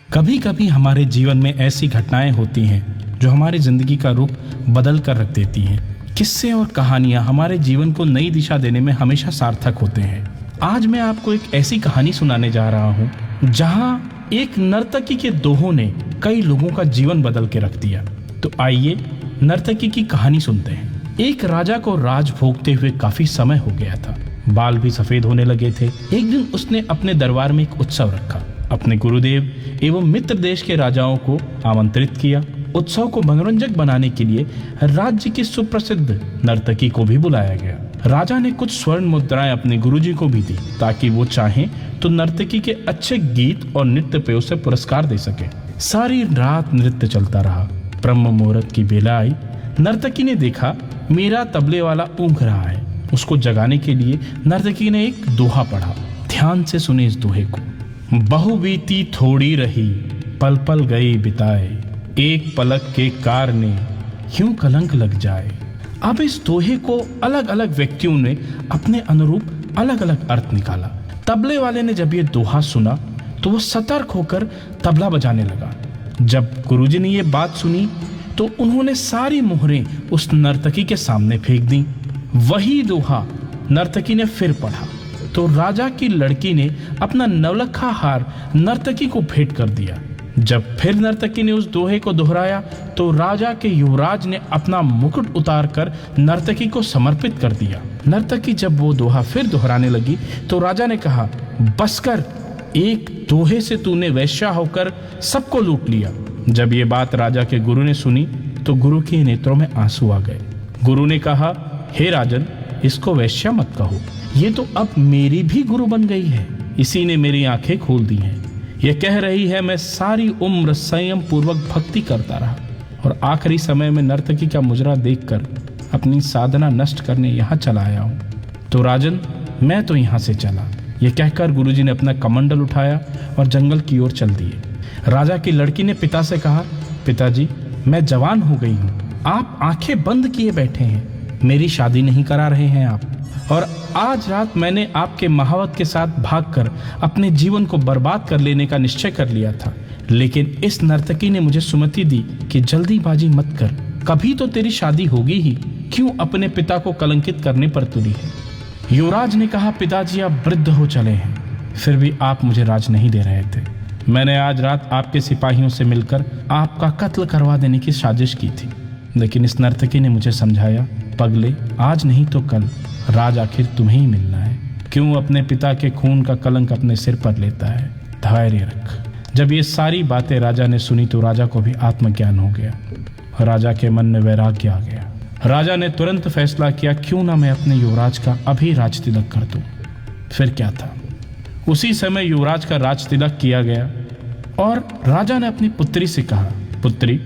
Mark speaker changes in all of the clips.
Speaker 1: कभी कभी हमारे जीवन में ऐसी घटनाएं होती हैं जो हमारी जिंदगी का रुख बदल कर रख देती हैं। किस्से और कहानियां हमारे जीवन को नई दिशा देने में हमेशा सार्थक होते हैं। आज मैं आपको एक ऐसी कहानी सुनाने जा रहा हूं जहां एक नर्तकी के दोहों ने कई लोगों का जीवन बदल के रख दिया। तो आइए नर्तकी की कहानी सुनते हैं। एक राजा को राज भोगते हुए काफी समय हो गया था। बाल भी सफेद होने लगे थे। एक दिन उसने अपने दरबार में एक उत्सव रखा। अपने गुरुदेव एवं मित्र देश के राजाओं को आमंत्रित किया। उत्सव को मनोरंजक बनाने के लिए राज्य की सुप्रसिद्ध नर्तकी को भी बुलाया गया। राजा ने कुछ स्वर्ण मुद्राएं अपने गुरुजी को भी दी ताकि वो चाहें तो नर्तकी के अच्छे गीत और नृत्य पे उसे पुरस्कार दे सके। सारी रात नृत्य चलता रहा। ब्रह्म मुहूर्त की बेला आई। नर्तकी ने देखा मेरा तबले वाला ऊँघ रहा है। उसको जगाने के लिए नर्तकी ने एक दोहा पढ़ा। ध्यान से सुने इस दोहे को। बहु बीती थोड़ी रही, पल पल गई बिताए, एक पलक के कारणे यूं कलंक लग जाए। अब इस दोहे को अलग अलग व्यक्तियों ने अपने अनुरूप अलग अलग अर्थ निकाला। तबले वाले ने जब ये दोहा सुना तो वो सतर्क होकर तबला बजाने लगा। जब गुरुजी ने ये बात सुनी तो उन्होंने सारी मोहरें उस नर्तकी के सामने फेंक दी। वही दोहा नर्तकी ने फिर पढ़ा तो राजा की लड़की ने अपना नवलखा हार नर्तकी को भेंट कर दिया। जब फिर नर्तकी ने उस दोहे को दोहराया तो राजा के युवराज ने अपना मुकुट उतारकर नर्तकी को समर्पित कर दिया। नर्तकी जब वो दोहा फिर दोहराने लगी तो राजा ने कहा, बस कर, एक दोहे से तूने वेश्या होकर सबको लूट लिया। जब ये बात राजा के गुरु ने सुनी तो गुरु के नेत्रों में आंसू आ गए। गुरु ने कहा, हे राजन, इसको वेश्या मत कहो, ये तो अब मेरी भी गुरु बन गई है। इसी ने मेरी आंखें खोल दी हैं। यह कह रही है मैं सारी उम्र संयम पूर्वक भक्ति करता रहा और आखिरी समय में नर्तकी का मुजरा देखकर अपनी साधना नष्ट करने यहाँ चला आया हूँ। तो राजन, मैं तो यहाँ से चला। यह कहकर गुरुजी ने अपना कमंडल उठाया और जंगल की ओर चल दिए। राजा की लड़की ने पिता से कहा, पिताजी, मैं जवान हो गई हूँ, आप आंखें बंद किए बैठे हैं, मेरी शादी नहीं करा रहे हैं आप, और आज रात मैंने आपके महावत के साथ भागकर अपने जीवन को बर्बाद कर लेने का निश्चय कर लिया था। लेकिन इस नर्तकी ने मुझे सुमति दी कि जल्दीबाजी मत कर, कभी तो तेरी शादी होगी ही, क्यों अपने पिता को कलंकित करने पर तुली है। युवराज ने कहा, पिताजी आप वृद्ध हो चले हैं, फिर भी आप मुझे राज नहीं दे रहे थे। मैंने आज रात आपके सिपाहियों से मिलकर आपका कत्ल करवा देने की साजिश की थी, लेकिन इस नर्तकी ने मुझे समझाया, पगले, आज नहीं तो कल राज आखिर तुम्हें ही मिलना है। क्यों अपने पिता के खून का कलंक अपने सिर पर लेता है, धैर्य रख। जब ये सारी बातें राजा ने सुनी तो राजा को भी आत्मज्ञान हो गया। राजा के मन में वैराग्य आ गया। राजा ने तुरंत फैसला किया, क्यों ना मैं अपने युवराज का अभी राज तिलक कर दूं। फिर क्या था, उसी समय युवराज का राज तिलक किया गया और राजा ने अपनी पुत्री से कहा, पुत्री,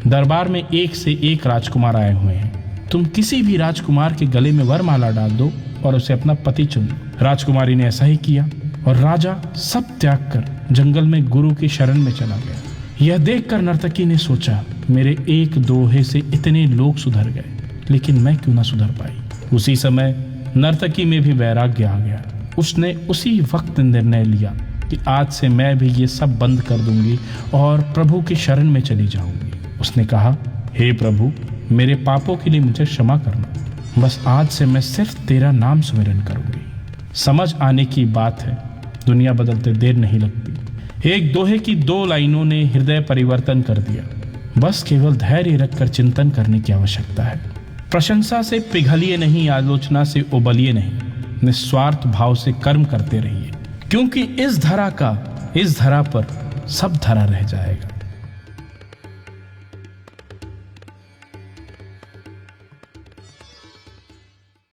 Speaker 1: दरबार में एक से एक राजकुमार आए हुए हैं, तुम किसी भी राजकुमार के गले में वरमाला डाल दो और उसे अपना पति चुन लो। राजकुमारी ने ऐसा ही किया और राजा सब त्याग कर जंगल में गुरु की शरण में चला गया। यह देखकर नर्तकी ने सोचा, मेरे एक दोहे से इतने लोग सुधर गए, लेकिन मैं क्यों ना सुधर पाई। उसी समय नर्तकी में भी वैराग्य आ गया। उसने उसी वक्त निर्णय लिया कि आज से मैं भी ये सब बंद कर दूंगी और प्रभु की शरण में चली जाऊंगी। उसने कहा, हे प्रभु, मेरे पापों के लिए मुझे क्षमा करना, बस आज से मैं सिर्फ तेरा नाम सुमिरन करूंगी। समझ आने की बात है, दुनिया बदलते देर नहीं लगती। एक दोहे की 2 लाइनों ने हृदय परिवर्तन कर दिया। बस केवल धैर्य रखकर चिंतन करने की आवश्यकता है। प्रशंसा से पिघलिए नहीं, आलोचना से उबलिए नहीं, निस्वार्थ भाव से कर्म करते रहिए, क्योंकि इस धरा पर सब धरा रह जाएगा।